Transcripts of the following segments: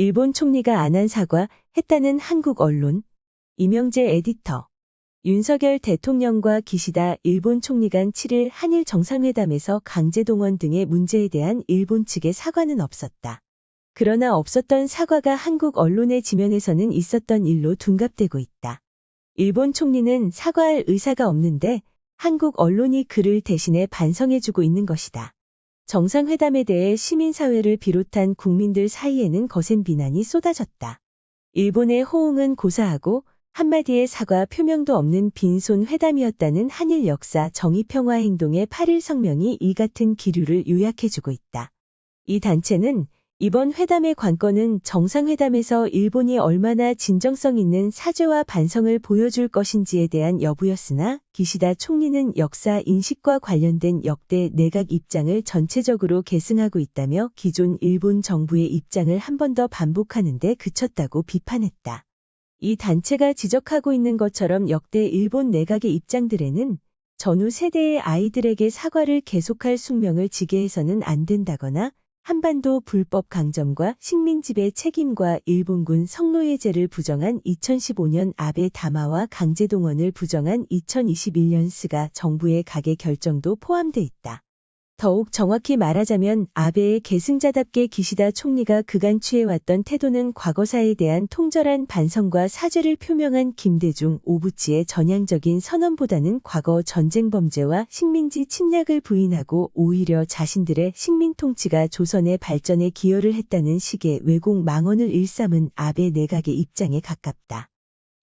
일본 총리가 안 한 사과 했다는 한국 언론. 이명재 에디터. 윤석열 대통령과 기시다 일본 총리 간 7일 한일 정상회담에서 강제동원 등의 문제에 대한 일본 측의 사과는 없었다. 그러나 없었던 사과가 한국 언론의 지면에서는 있었던 일로 둔갑되고 있다. 일본 총리는 사과할 의사가 없는데 한국 언론이 그를 대신해 반성해주고 있는 것이다. 정상회담에 대해 시민사회를 비롯한 국민들 사이에는 거센 비난이 쏟아졌다. 일본의 호응은 고사하고 한마디의 사과 표명도 없는 빈손 회담이었다는 한일 역사 정의평화행동의 8일 성명이 이 같은 기류를 요약해주고 있다. 이 단체는 이번 회담의 관건은 정상회담에서 일본이 얼마나 진정성 있는 사죄와 반성을 보여줄 것인지에 대한 여부였으나 기시다 총리는 역사 인식과 관련된 역대 내각 입장을 전체적으로 계승하고 있다며 기존 일본 정부의 입장을 한 번 더 반복하는 데 그쳤다고 비판했다. 이 단체가 지적하고 있는 것처럼 역대 일본 내각의 입장들에는 전후 세대의 아이들에게 사과를 계속할 숙명을 지게 해서는 안 된다거나 한반도 불법 강점과 식민지배 책임과 일본군 성노예제를 부정한 2015년 아베 담화와 강제동원을 부정한 2021년 스가 정부의 가계 결정도 포함돼 있다. 더욱 정확히 말하자면 아베의 계승자답게 기시다 총리가 그간 취해왔던 태도는 과거사에 대한 통절한 반성과 사죄를 표명한 김대중, 오부치의 전향적인 선언보다는 과거 전쟁 범죄와 식민지 침략을 부인하고 오히려 자신들의 식민 통치가 조선의 발전에 기여를 했다는 식의 왜곡 망언을 일삼은 아베 내각의 입장에 가깝다.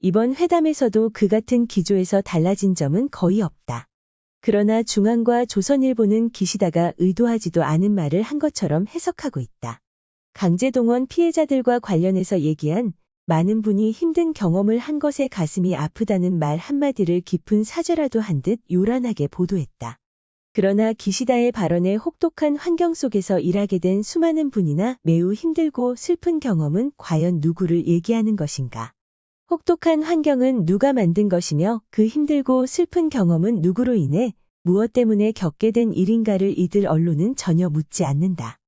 이번 회담에서도 그 같은 기조에서 달라진 점은 거의 없다. 그러나 중앙과 조선일보는 기시다가 의도하지도 않은 말을 한 것처럼 해석하고 있다. 강제동원 피해자들과 관련해서 얘기한 많은 분이 힘든 경험을 한 것에 가슴이 아프다는 말 한마디를 깊은 사죄라도 한 듯 요란하게 보도했다. 그러나 기시다의 발언에 혹독한 환경 속에서 일하게 된 수많은 분이나 매우 힘들고 슬픈 경험은 과연 누구를 얘기하는 것인가? 혹독한 환경은 누가 만든 것이며 그 힘들고 슬픈 경험은 누구로 인해 무엇 때문에 겪게 된 일인가를 이들 언론은 전혀 묻지 않는다.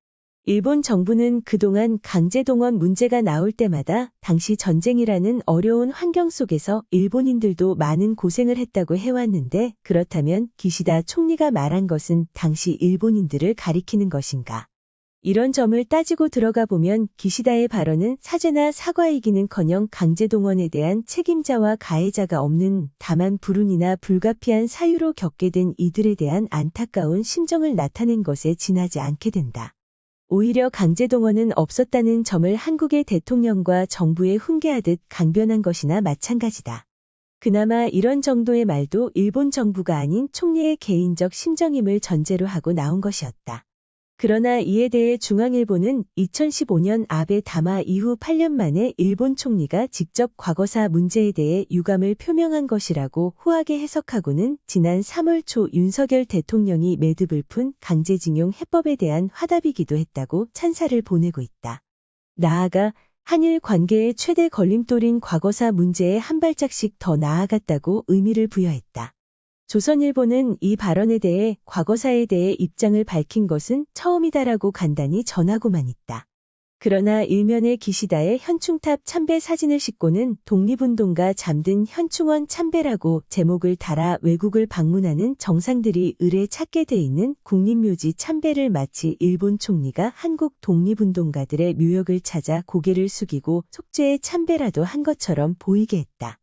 일본 정부는 그동안 강제동원 문제가 나올 때마다 당시 전쟁이라는 어려운 환경 속에서 일본인들도 많은 고생을 했다고 해왔는데 그렇다면 기시다 총리가 말한 것은 당시 일본인들을 가리키는 것인가? 이런 점을 따지고 들어가 보면 기시다의 발언은 사죄나 사과이기는커녕 강제동원에 대한 책임자와 가해자가 없는 다만 불운이나 불가피한 사유로 겪게 된 이들에 대한 안타까운 심정을 나타낸 것에 지나지 않게 된다. 오히려 강제동원은 없었다는 점을 한국의 대통령과 정부에 훈계하듯 강변한 것이나 마찬가지다. 그나마 이런 정도의 말도 일본 정부가 아닌 총리의 개인적 심정임을 전제로 하고 나온 것이었다. 그러나 이에 대해 중앙일보는 2015년 아베 담화 이후 8년 만에 일본 총리가 직접 과거사 문제에 대해 유감을 표명한 것이라고 후하게 해석하고는 지난 3월 초 윤석열 대통령이 매듭을 푼 강제징용 해법에 대한 화답이기도 했다고 찬사를 보내고 있다. 나아가 한일 관계의 최대 걸림돌인 과거사 문제에 한 발짝씩 더 나아갔다고 의미를 부여했다. 조선일보는 이 발언에 대해 과거사에 대해 입장을 밝힌 것은 처음이다라고 간단히 전하고만 있다. 그러나 일면에 기시다의 현충탑 참배 사진을 싣고는 독립운동가 잠든 현충원 참배라고 제목을 달아 외국을 방문하는 정상들이 을에 찾게 돼 있는 국립묘지 참배를 마치 일본 총리가 한국 독립운동가들의 묘역을 찾아 고개를 숙이고 속죄의 참배라도 한 것처럼 보이게 했다.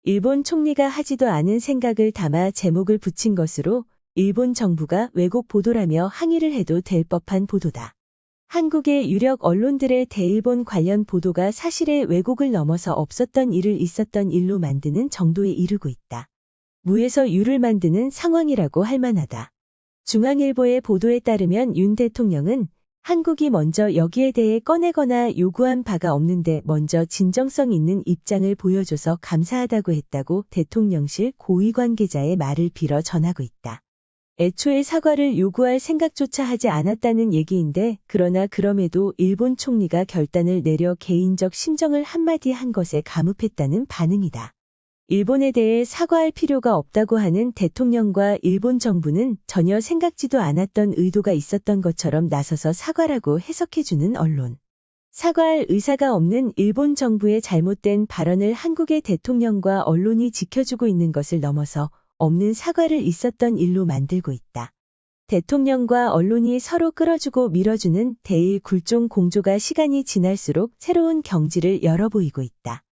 일본 총리가 하지도 않은 생각을 담아 제목을 붙인 것으로 일본 정부가 왜곡 보도라며 항의를 해도 될 법한 보도다. 한국의 유력 언론들의 대일본 관련 보도가 사실의 왜곡을 넘어서 없었던 일을 있었던 일로 만드는 정도에 이르고 있다. 무에서 유를 만드는 상황이라고 할 만하다. 중앙일보의 보도에 따르면 윤 대통령은 한국이 먼저 여기에 대해 꺼내거나 요구한 바가 없는데 먼저 진정성 있는 입장을 보여줘서 감사하다고 했다고 대통령실 고위 관계자의 말을 빌어 전하고 있다. 애초에 사과를 요구할 생각조차 하지 않았다는 얘기인데 그러나 그럼에도 일본 총리가 결단을 내려 개인적 심정을 한마디 한 것에 감흡했다는 반응이다. 일본에 대해 사과할 필요가 없다고 하는 대통령과 일본 정부는 전혀 생각지도 않았던 의도가 있었던 것처럼 나서서 사과라고 해석해주는 언론. 사과할 의사가 없는 일본 정부의 잘못된 발언을 한국의 대통령과 언론이 지켜주고 있는 것을 넘어서 없는 사과를 있었던 일로 만들고 있다. 대통령과 언론이 서로 끌어주고 밀어주는 대일 굴종 공조가 시간이 지날수록 새로운 경지를 열어 보이고 있다.